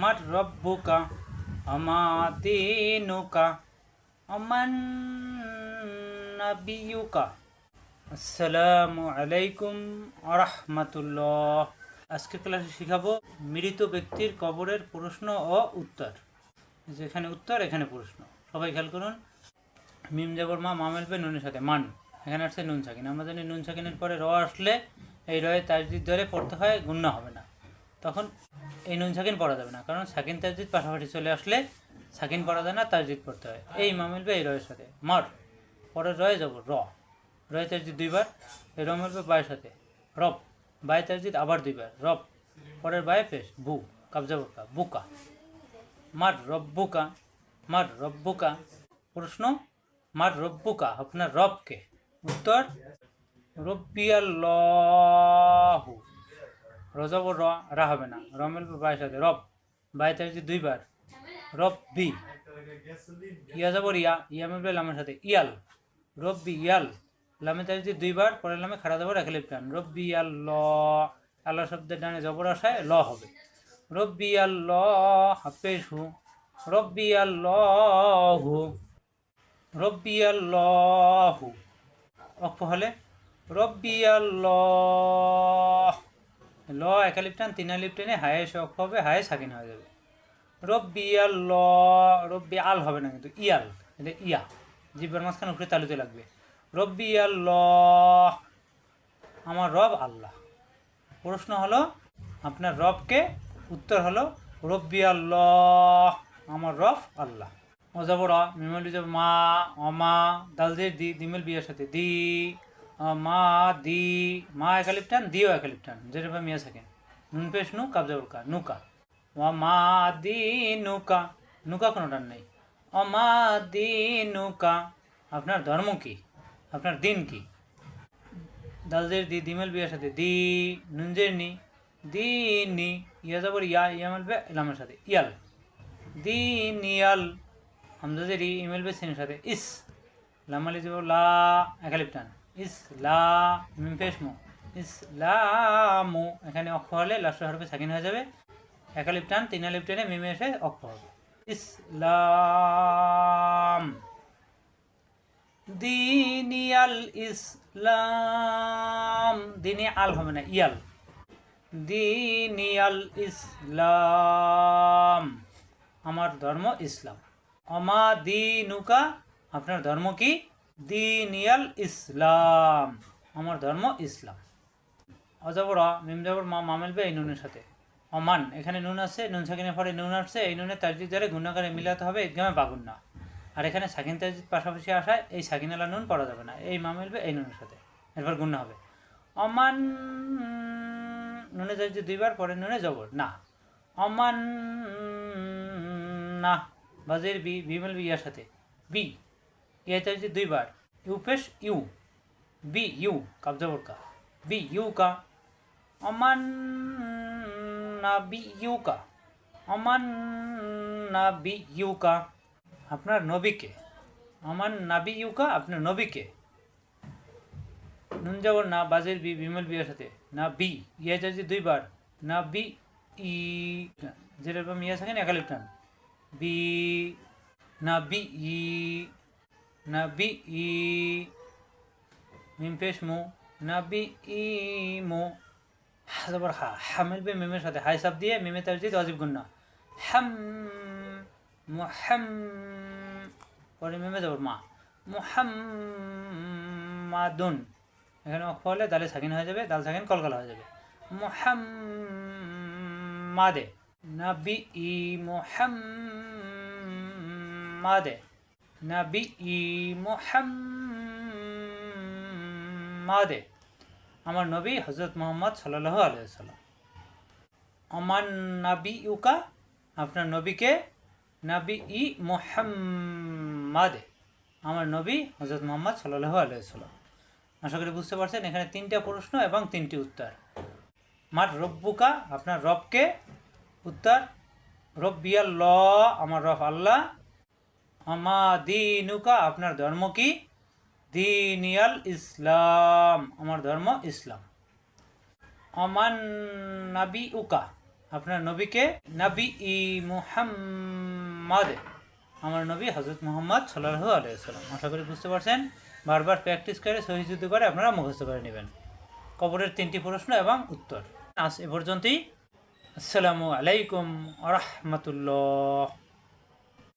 মার রব্বুকা আমা দিনুকা আমান নাবিয়ুকা। আসসালামু আলাইকুম আরহামাতুল্লাহ। আজকে ক্লাসে শিখাবো মৃত ব্যক্তির কবরের প্রশ্ন ও উত্তর। যেখানে উত্তর এখানে প্রশ্ন। সবাই খেয়াল করুন। মিম যাবর মা মামেলবে নুনের সাথে মান, এখানে আসছে নুন সাকিন। আমরা জানি নুন সাকিনের পরে র আসলে এই রয়ে তাজদিদ ধরে পড়তে হয়, গুণ্য হবে না। তখন এই নুন সাকিন পড়া যাবে না, কারণ সাকিন তাজদিদ পাশাপাশি চলে আসলে সাকিন পড়া যায় না, তাজদিদ পড়তে হয়। এই মা মিলবে এই রয়ের সাথে মার, পরের রয়ে যাব র, রয়ে তাজদিদ দুইবার। এই র মিলবে বায়ের সাথে রব, বায়ে তাজদিদ আবার দুইবার রব, পরের বায়ে পেশ বু, কাবজা বোকা বুকা। মার রব্বুকা, মার রব্বুকা। প্রশ্ন মার রব্বুকা, আপনার রবকে। উত্তর রব্বি আল্লাহু। রজব র, রা হবে না, রমেল বায়ের সাথে রব, বায়ে তাজদি দুইবার রব্বি। ইয়া যাবর ইয়া, ইয়া মিলবে লামের সাথে ইয়াল, রব্বি ইয়াল। লামে তাজদি দুইবার, পরের লামে খাড়া যাবর এক লিপ টান, রব্বি আল্লাহ। আল্লাহ শব্দের ডানে জবর আসায় ল হবে, রব্বি আল্লাহ হাফেজহু, রব্বি আল্লাহু, রব্বি আল্লাহু। অক্ষ হলে রব্বি আল্লাহ। ল একালিপ টান, তিন আলিপ টেনে হায়ে এসে অক্ষ হবে, হায়ে সাকিন হয়ে যাবে। রব্বি আল্লাহ, রব্বি আল হবে না কিন্তু ইয়াল, এটা ইয়া, জিব্বার মাঝখানে উপরে তালুতে লাগবে। রব্বি আল্লাহ, আমার রব আল্লাহ। প্রশ্ন হলো আপনার রবকে, উত্তর হলো রব্বি আল্লাহ, আমার রব আল্লাহ। অজাবর মিমল যাব মা, অমা, দালদের দি, দিমেল বিয়ের সাথে দি, মা দি, মা একালিপ টান, দিও একালিপ টান, যেটা মিয়া থাকেন। নুন পেশ নু, কাবজাবর কা, নুকা। মা দি নুকা, নুকা কোনো টান নেই। অমা দি নুকা, আপনার ধর্ম কি, আপনার দিন কি। দালদের দি, দিমেল বিয়ের সাথে দি, নুনজের নি, দি নি, ইয়া যাবর ইয়া, ইয়া মিলবে ইলামের সাথে ইয়াল, দিন ইয়াল। হামজাজের ই, ইমেল বে সিনের সাথে ইস, লামালি যাব লা একালিপ টান, ইস লা মিম পেশ মু, ইস লা মু। এখানে অক্ষ হলে লাস্ট হরফে সাকিন হয়ে যাবে, একালিপ টান, তিন আলিপ টেনে মিমে এসে অক্ষ হবে ইসলাম। দিনিয়াল ইসলাম, দিনে আল হবে না ইয়াল, দিনিয়াল ইসলাম, আমার ধর্ম ইসলাম। অমা দিনুকা, আপনার ধর্ম কি। দিনিয়াল ইসলাম, আমার ধর্ম ইসলাম। অজাবর মিম যাবর মা মামেলবে এই নুনের সাথে অমান, এখানে নুন আছে, নুন সাকিনের পরে নুন আসছে, এই নুনের তাজদিদ দ্বারা গুণাকারে মিলাতে হবে ইদগামে বাগুন্না। আর এখানে সাকিন তাজদিদ পাশাপাশি আসায় এই সাকিনালা নুন পড়া যাবে না, এই মা মিলবে এই নুনের সাথে, এরপর গুণা হবে অমান। নুনে তাজদিদ দুইবার, পরে নুনে জবর না, অমান না। বাজের বি, বি মিলবে ইয়ার সাথে বি, ইয়া তাজদিদ দুইবার, ইউ পেশ ইউ, বি ইউ, কাবজাবর কা, বি ইউ কা। অমান নাবিয়ুকা, অমান নাবিয়ুকা, আপনার নবীকে। অমান নাবিয়ুকা, আপনার নবীকে। নুন যাবর না, বাজের বি, বিমল বিয়ের সাথে না বি, ইয়া যাচ্ছে দুইবার, না বি ই, যেরকম ইয়া থাকেন একালিপ টান, বি না বি ই, না বি ই, মিম পেশ মু, না বি ই মু। যাবর হা, হা মিলবে মিমের সাথে, হাই সাপ দিয়ে মিমে তাজদিদ ওয়াজিব গুন্না, হাম মুহাম। পরে মিমে যাবর মা, মুহাম্মাদুন। এখানে অক্ষ হলে দালে সাকিন হয়ে যাবে, দাল সাকিন কলকলা হয়ে যাবে, মুহাম্মাদে, নাবি ই মুহাম্মাদে, নাবি ই মুহাম্মাদে, আমার নবী হজরত মোহাম্মদ সাল্লাল্লাহু আলাইহি ওয়াসাল্লাম। আমার নাবি উকা, আপনার নবীকে। নাবি ই মুহাম্মাদে, আমার নবী হজরত মোহাম্মদ সাল্লাল্লাহু আলাইহি ওয়াসাল্লাম। আশা করি বুঝতে পারছেন, এখানে তিনটা প্রশ্ন এবং তিনটি উত্তর। মার রব্বুকা, আপনার রবকে। উত্তর রব্বিয়াল্লাহ, আমার রব আল্লাহ। আমা দিনুকা, আপনার ধর্ম কি। দিনিয়াল ইসলাম, আমার ধর্ম ইসলাম। অমান নাবি উকা, আপনার নবীকে? নবী ই মুহাম্মদ, আমার নবী হযরত মুহাম্মদ সাল্লাল্লাহু আলাইহি ওয়াসাল্লাম। আশা করি বুঝতে পারছেন। বারবার প্র্যাকটিস করে সহিযুদ্ধ করে আপনারা মুখস্থ করে নেবেন কবরের 3টি প্রশ্ন এবং উত্তর। আজ এ পর্যন্তই। আসসালামু আলাইকুম ওয়া রাহমাতুল্লাহ।